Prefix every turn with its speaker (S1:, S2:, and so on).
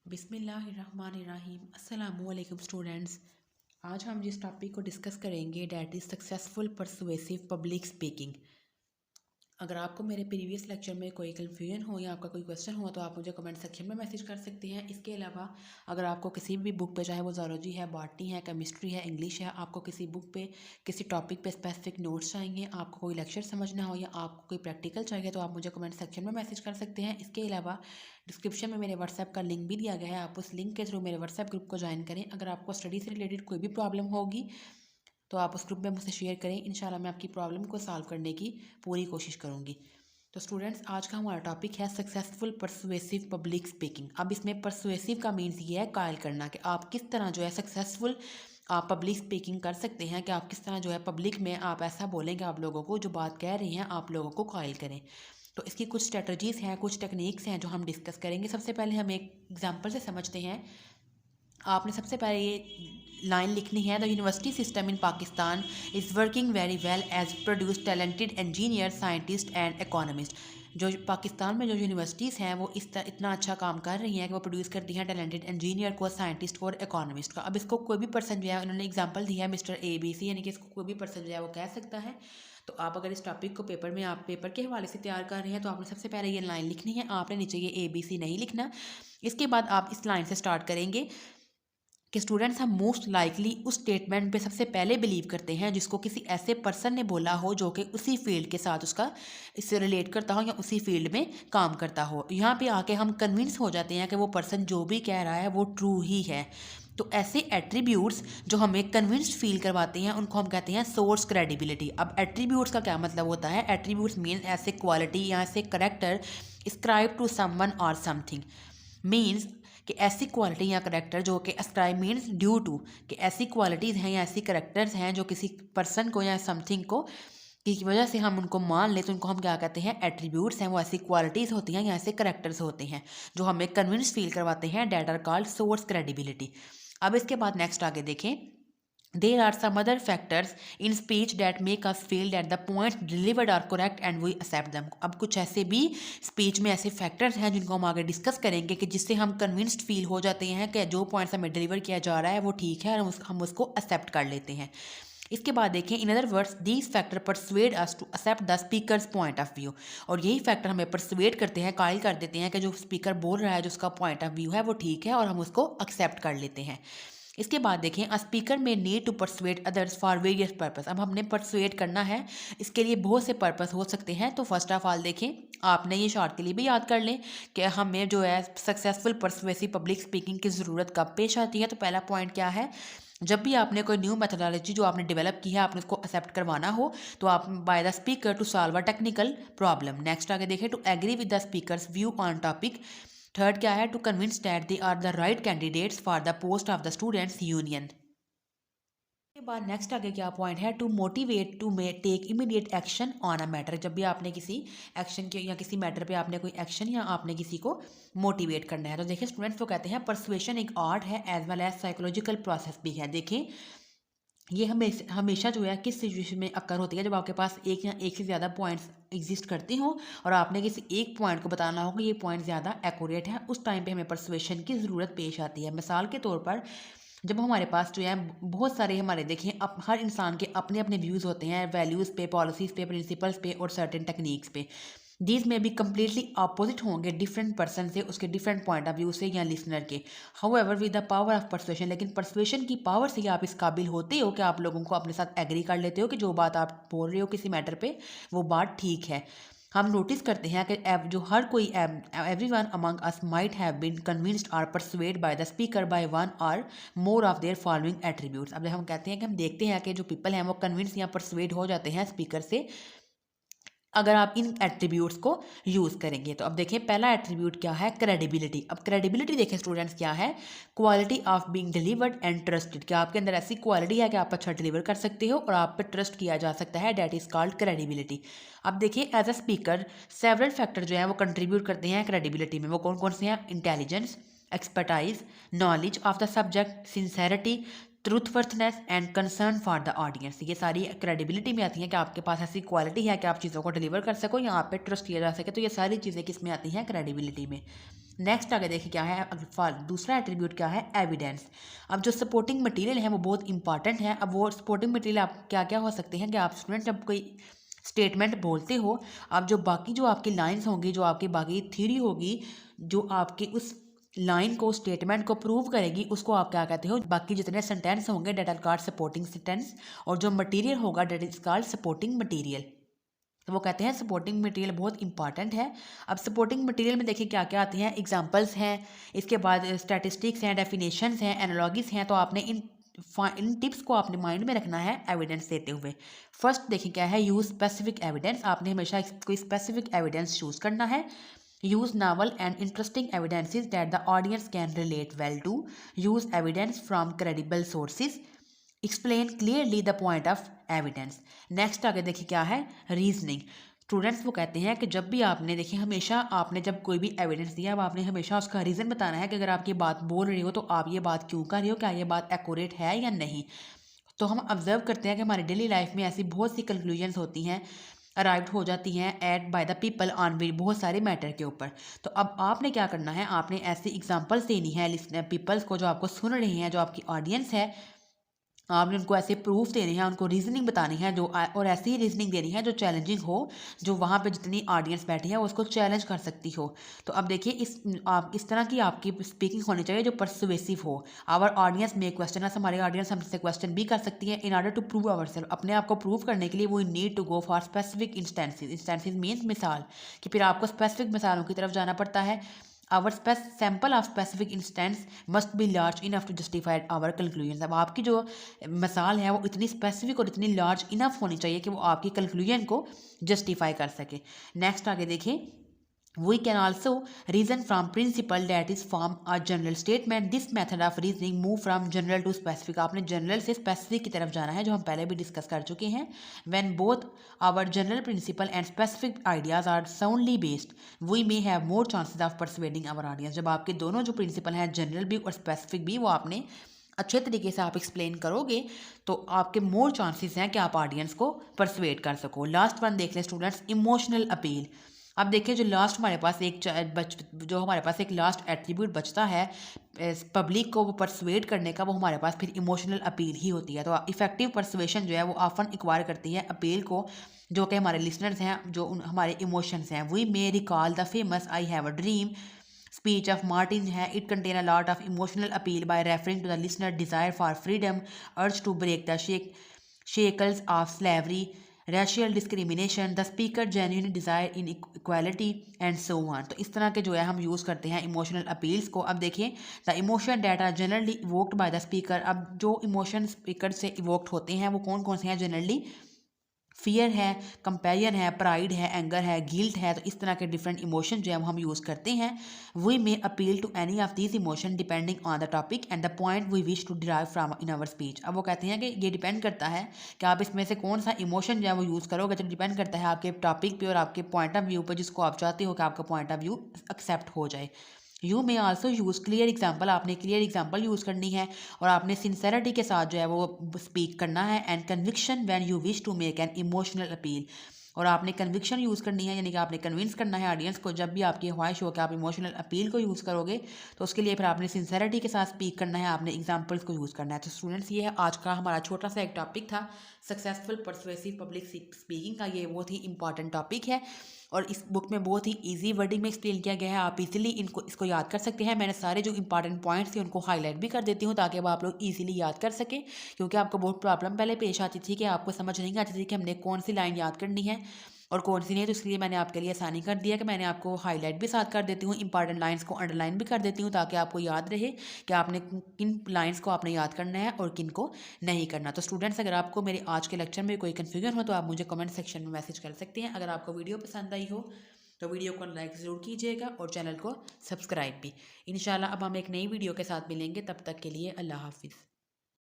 S1: बिस्मिल्लाहिर्रहमानिर्रहीम। अस्सलामुअलैकुम स्टूडेंट्स। आज हम जिस टॉपिक को डिस्कस करेंगे that is successful persuasive public speaking. अगर आपको मेरे प्रीवियस लेक्चर में कोई कन्फ्यूजन हो या आपका कोई क्वेश्चन हो तो आप मुझे कमेंट सेक्शन में मैसेज कर सकते हैं। इसके अलावा अगर आपको किसी भी बुक पे, चाहे वो ज़ूलॉजी है, बॉटनी है, केमिस्ट्री है, इंग्लिश है, आपको किसी बुक पे किसी टॉपिक पे स्पेसिफिक नोट्स चाहिए, आपको कोई लेक्चर समझना हो या आपको कोई प्रैक्टिकल चाहिए तो आप मुझे कमेंट सेक्शन में मैसेज कर सकते हैं। इसके अलावा डिस्क्रिप्शन में मेरे व्हाट्सएप का लिंक भी दिया गया है, आप उस लिंक के थ्रू मेरे व्हाट्सएप ग्रुप को ज्वाइन करें। अगर आपको स्टडी से रिलेटेड कोई भी प्रॉब्लम होगी तो आप उस ग्रुप में मुझसे शेयर करें। इंशाल्लाह मैं आपकी प्रॉब्लम को सॉल्व करने की पूरी कोशिश करूँगी। तो स्टूडेंट्स, आज का हमारा टॉपिक है सक्सेसफुल परसुएसिव पब्लिक स्पीकिंग। अब इसमें परसुएसिव का मीन्स ये है कायल करना, कि आप किस तरह जो है सक्सेसफुल आप पब्लिक स्पीकिंग कर सकते हैं, कि आप किस तरह जो है पब्लिक में आप ऐसा बोलें कि आप लोगों को जो बात कह रही हैं आप लोगों को कायल करें। तो इसकी कुछ स्ट्रेटजीज़ हैं, कुछ टेक्निक्स हैं जो हम डिस्कस करेंगे। सबसे पहले हम एक एग्जाम्पल से समझते हैं। आपने सबसे पहले ये लाइन लिखनी है, the university system in Pakistan is working very well as produce talented engineer, scientist and economist. जो पाकिस्तान में जो यूनिवर्सिटीज़ हैं वो इतना अच्छा काम कर रही हैं कि वो प्रोड्यूस करती हैं टैलेंटेड इंजीनियर को, साइंटिस्ट को और इकोनॉमिस्ट का। अब इसको कोई भी पर्सन जो है, उन्होंने एग्जांपल दिया है मिस्टर ABC, यानी कि इसको कोई भी पर्सन जो है वो कह सकता है। तो आप अगर इस टॉपिक को पेपर में आप पेपर के हवाले से तैयार कर रहे हैं तो आपने सबसे पहले ये लाइन लिखनी है, आपने नीचे ये ABC नहीं लिखना। इसके बाद आप इस लाइन से स्टार्ट करेंगे कि स्टूडेंट्स हम मोस्ट लाइकली उस स्टेटमेंट पे सबसे पहले बिलीव करते हैं जिसको किसी ऐसे पर्सन ने बोला हो जो कि उसी फील्ड के साथ उसका इससे रिलेट करता हो या उसी फील्ड में काम करता हो। यहाँ पे आके हम कन्विंस हो जाते हैं कि वो पर्सन जो भी कह रहा है वो ट्रू ही है। तो ऐसे एट्रीब्यूट्स जो हमें कन्विंस्ड फील करवाते हैं उनको हम कहते हैं सोर्स क्रेडिबिलिटी। अब एट्रीब्यूट्स का क्या मतलब होता है? एट्रीब्यूट्स मीन ऐसे क्वालिटी या ऐसे करेक्टर अस्क्राइब टू समवन और समथिंग। मीन्स कि ऐसी क्वालिटी या करेक्टर जो कि अस्क्राइब मीन्स ड्यू टू, कि ऐसी क्वालिटीज़ हैं या ऐसी करेक्टर्स हैं जो किसी पर्सन को या समथिंग को की वजह से हम उनको मान ले तो उनको हम क्या कहते हैं? एट्रीब्यूट्स हैं। वो ऐसी क्वालिटीज़ होती हैं या ऐसे करेक्टर्स होते हैं जो हमें कन्विंस फील करवाते हैं, that are called source credibility. अब इसके बाद नेक्स्ट आगे देखें, there are some other factors in speech that make us feel that the points delivered are correct and we accept them. अब कुछ ऐसे भी स्पीच में ऐसे फैक्टर्स हैं जिनको हम आगे डिस्कस करेंगे कि जिससे हम कन्विंस्ड फील हो जाते हैं कि जो पॉइंट्स हमें डिलीवर किया जा रहा है वो ठीक है और हम उसको एक्सेप्ट कर लेते हैं। इसके बाद देखें, in other words these factor persuade us to accept the speaker's point of view. और यही फैक्टर हमें परसुएड करते हैं, कायल कर देते हैं कि जो स्पीकर बोल रहा है, जो उसका पॉइंट ऑफ व्यू है वो ठीक है और हम उसको एक्सेप्ट कर लेते हैं। इसके बाद देखें, a speaker may need to persuade others for various purpose. अब हमने परसुएड करना है, इसके लिए बहुत से पर्पस हो सकते हैं। तो फर्स्ट ऑफ ऑल देखें, आपने ये शॉर्ट के लिए भी याद कर लें कि हमें जो है सक्सेसफुल परसुएसिव पब्लिक स्पीकिंग की ज़रूरत कब पेश आती है। तो पहला पॉइंट क्या है? जब भी आपने कोई न्यू मेथोडोलॉजी जो आपने डेवलप की है आपने उसको एक्सेप्ट करवाना हो तो आप by the speaker to solve a technical problem. Next आगे देखें, to agree with the speaker's view on topic. Third क्या है? To convince that they are the right candidates for the post of the students union. के बाद next आगे क्या point है? To motivate to take immediate action on a matter. जब भी आपने किसी एक्शन के या किसी मैटर पे आपने कोई एक्शन या आपने किसी को मोटिवेट करना है। तो देखिए स्टूडेंट्स, वो कहते हैं परसुएशन एक आर्ट है as well as psychological process भी है। देखें, ये हमेशा जो है किस सिचुएशन में अक्कर होती है? जब आपके पास एक या एक से ज़्यादा पॉइंट्स एग्जिस्ट करते हों और आपने किसी एक पॉइंट को बताना हो कि ये पॉइंट ज़्यादा एक्यूरेट है, उस टाइम पे हमें परसुएशन की ज़रूरत पेश आती है। मिसाल के तौर पर, जब हमारे पास जो है बहुत सारे हमारे देखें हर इंसान के अपने अपने व्यूज़ होते हैं, वैल्यूज़ पे, पॉलिसीज़ पे, प्रिंसिपल्स पे और सर्टेन टेक्निक्स पे। दीज में भी कम्प्लीटली अपोजिट होंगे डिफरेंट पर्सन से, उसके डिफरेंट पॉइंट ऑफ व्यू से या लिसनर के। However with the power of persuasion, लेकिन परसुएशन की पावर से आप इस काबिल होते हो कि आप लोगों को अपने साथ एग्री कर लेते हो कि जो बात आप बोल रहे हो किसी मैटर पे वो बात ठीक है। हम नोटिस करते हैं कि जो हर कोई everyone among us might have been convinced और persuaded by the speaker by one और more of their following attributes. अब हम कहते हैं कि हम देखते हैं कि जो पीपल हैं वो कन्विंस या परसुएड हो जाते हैं स्पीकर से अगर आप इन एट्रीब्यूट्स को यूज़ करेंगे। तो अब देखें, पहला एट्रीब्यूट क्या है? क्रेडिबिलिटी। अब क्रेडिबिलिटी देखें स्टूडेंट्स क्या है? Quality of being delivered and trusted, कि आपके अंदर ऐसी क्वालिटी है कि आप अच्छा डिलीवर कर सकते हो और आप पे ट्रस्ट किया जा सकता है, डैट इज़ कॉल्ड क्रेडिबिलिटी। अब देखिए, as a speaker several factor जो है वो कंट्रीब्यूट करते हैं क्रेडिबिलिटी में। वो कौन कौन से हैं? Intelligence, expertise, knowledge of the subject, sincerity, trustworthiness and concern for the audience. ये सारी क्रेडिबिलिटी में आती हैं कि आपके पास ऐसी क्वालिटी है कि आप चीज़ों को डिलीवर कर सको या आप पे ट्रस्ट किया जा सके। तो ये सारी चीज़ें किस में आती हैं? क्रेडिबिलिटी में। नेक्स्ट आगे देखिए क्या है, दूसरा एट्रीब्यूट क्या है, एविडेंस। अब जो सपोर्टिंग मटेरियल है वो बहुत इंपॉर्टेंट है। अब वो सपोर्टिंग मटेरियल आप क्या क्या हो सकते हैं कि आप स्टूडेंट जब कोई स्टेटमेंट बोलते हो, आप जो बाकी जो आपकी लाइंस होंगी, जो आपकी बाकी थ्योरी होगी, जो आपकी उस लाइन को स्टेटमेंट को प्रूव करेगी, उसको आप क्या कहते हो, बाकी जितने सेंटेंस होंगे that are called supporting sentence, और जो मटेरियल होगा that is called supporting material. तो वो कहते हैं सपोर्टिंग मटेरियल बहुत इंपॉर्टेंट है। अब सपोर्टिंग मटेरियल में देखिए क्या क्या आती हैं, एग्जांपल्स हैं, इसके बाद स्टैटिस्टिक्स हैं, डेफिनेशंस हैं, एनालॉजीज हैं। तो आपने इन टिप्स को आपने माइंड में रखना है एविडेंस देते हुए। फर्स्ट देखिए क्या है, यूज स्पेसिफिक एविडेंस। आपने हमेशा कोई स्पेसिफिक एविडेंस चूज करना है। Use novel and interesting evidences that the audience can relate well to. Use evidence from credible sources. Explain clearly the point of evidence. Next आगे देखिए क्या है, रीजनिंग। स्टूडेंट्स वो कहते हैं कि जब भी आपने देखिए हमेशा आपने जब कोई भी एविडेंस दिया, अब आपने हमेशा उसका रीज़न बताना है कि अगर आप ये बात बोल रहे हो तो आप ये बात क्यों कर रहे हो, क्या ये बात एक्यूरेट है या नहीं। तो हम ऑब्जर्व करते हैं कि हमारी डेली लाइफ में ऐसी बहुत सी कंक्लूजन्स होती हैं, अराइव्ड हो जाती हैं at by the people on बहुत सारे मैटर के ऊपर। तो अब आपने क्या करना है, आपने ऐसी एग्जांपल्स देनी है लिसनर पीपल्स को, जो आपको सुन रहे हैं, जो आपकी ऑडियंस है। आपने उनको ऐसे प्रूफ देने हैं, उनको रीजनिंग बतानी है जो, और ऐसी ही रीजनिंग देनी है जो चैलेंजिंग हो, जो वहाँ पे जितनी ऑडियंस बैठी है वो उसको चैलेंज कर सकती हो। तो अब देखिए इस तरह की आपकी स्पीकिंग होनी चाहिए जो परसुएसिव हो। आवर ऑडियंस में क्वेश्चन है, हमारी ऑडियंस हमसे क्वेश्चन भी कर सकती है। In order to prove our self, अपने आप को प्रूव करने के लिए वो need to go for specific instances. Instances means मिसाल, कि फिर आपको स्पेसिफिक मिसालों की तरफ जाना पड़ता है। Our sample of specific instance must be large enough to justify our conclusions। अब आपकी जो मिसाल है वो इतनी स्पेसिफिक और इतनी लार्ज इनफ होनी चाहिए कि वो आपकी कंक्लूजन को जस्टिफाई कर सके। नेक्स्ट आगे देखिए, we can also reason from principle that is form a general statement। this method of reasoning move from general to specific। आपने जनरल से स्पेसिफिक की तरफ जाना है, जो हम पहले भी डिस्कस कर चुके हैं। when both our general principle and specific ideas are soundly based we may have more chances of persuading our audience। जब आपके दोनों जो प्रिंसिपल हैं, जनरल भी और स्पेसिफिक भी, वो आपने अच्छे तरीके से आप एक्सप्लेन करोगे तो आपके मोर चांसेस हैं कि आप ऑडियंस को परसुएट कर सको। लास्ट वन देख लें स्टूडेंट्स, इमोशनल अपील। अब देखिए जो लास्ट हमारे पास जो हमारे पास एक लास्ट एट्रीब्यूट बचता है पब्लिक को वो परसुएट करने का, वो हमारे पास फिर इमोशनल अपील ही होती है। तो इफेक्टिव परसुएशन जो है वो ऑफन एक्वायर करती है अपील को, जो कि हमारे लिसनर्स हैं, जो हमारे इमोशंस हैं। We may recall the famous I have a dream speech of Martin है। It contain a lot of emotional appeal by referring to the listener desire for freedom, urge to break the shackles of slavery, racial discrimination, the speaker genuine desire in equality and so on। तो इस तरह के जो है हम use करते हैं emotional appeals को। अब देखिए, the emotion that are generally evoked by the speaker. अब जो इमोशन स्पीकर से इवोक्ड होते हैं वो कौन कौन से हैं जनरली, फियर है, कंपेरिजन है, प्राइड है, एंगर है, गिल्ट है। तो इस तरह के डिफरेंट इमोशन जो है वो हम यूज़ करते हैं। We may appeal to any of these emotion depending on the topic and the point we wish to derive from in our speech. अब वो कहते हैं कि ये डिपेंड करता है कि आप इसमें से कौन सा इमोशन जो है वो यूज़ करोगे, तो डिपेंड करता है आपके टॉपिक पे और आपके पॉइंट ऑफ व्यू पर, जिसको आप चाहते हो कि आपका पॉइंट ऑफ व्यू एक्सेप्ट हो जाए। You may also use clear example. आपने क्लियर एग्जाम्पल यूज़ करनी है और आपने सिंसेरिटी के साथ जो है वो स्पीक करना है। And conviction when you wish to make an emotional appeal. और आपने कन्विक्शन यूज़ करनी है, यानी कि आपने कन्विंस करना है ऑडियंस को। जब भी आपकी ख्वाहिश हो कि आप इमोशनल अपील को यूज़ करोगे तो उसके लिए फिर आपने सिंसेरिटी के साथ स्पीक करना है, आपने एग्जाम्पल्स को यूज़ करना है। तो स्टूडेंट्स ये है आज का हमारा छोटा सा एक टॉपिक था, सक्सेसफुल परसुएसिव पब्लिक स्पीकिंग का। ये बहुत ही इंपॉर्टेंट टॉपिक है और इस बुक में बहुत ही इजी वर्डिंग में एक्सप्लेन किया गया है। आप इजीली इसको याद कर सकते हैं। मैंने सारे जो इंपॉर्टेंट पॉइंट्स थे उनको हाईलाइट भी कर देती हूँ ताकि अब आप लोग इजीली याद कर सकें, क्योंकि आपको बहुत प्रॉब्लम पहले पेश आती थी कि आपको समझ नहीं आती थी कि हमने कौन सी लाइन याद करनी है और कौन सी नहीं। तो इसलिए मैंने आपके लिए आसानी कर दिया कि मैंने आपको हाईलाइट भी साथ कर देती हूँ, इंपॉर्टेंट लाइंस को अंडरलाइन भी कर देती हूँ, ताकि आपको याद रहे कि आपने किन लाइंस को आपने याद करना है और किन को नहीं करना। तो स्टूडेंट्स अगर आपको मेरे आज के लेक्चर में कोई कन्फ्यूजन हो तो आप मुझे कमेंट सेक्शन में मैसेज कर सकते हैं। अगर आपको वीडियो पसंद आई हो तो वीडियो को लाइक ज़रूर कीजिएगा और चैनल को सब्सक्राइब भी। इंशाल्लाह अब हम एक नई वीडियो के साथ मिलेंगे, तब तक के लिए अल्लाह हाफिज़।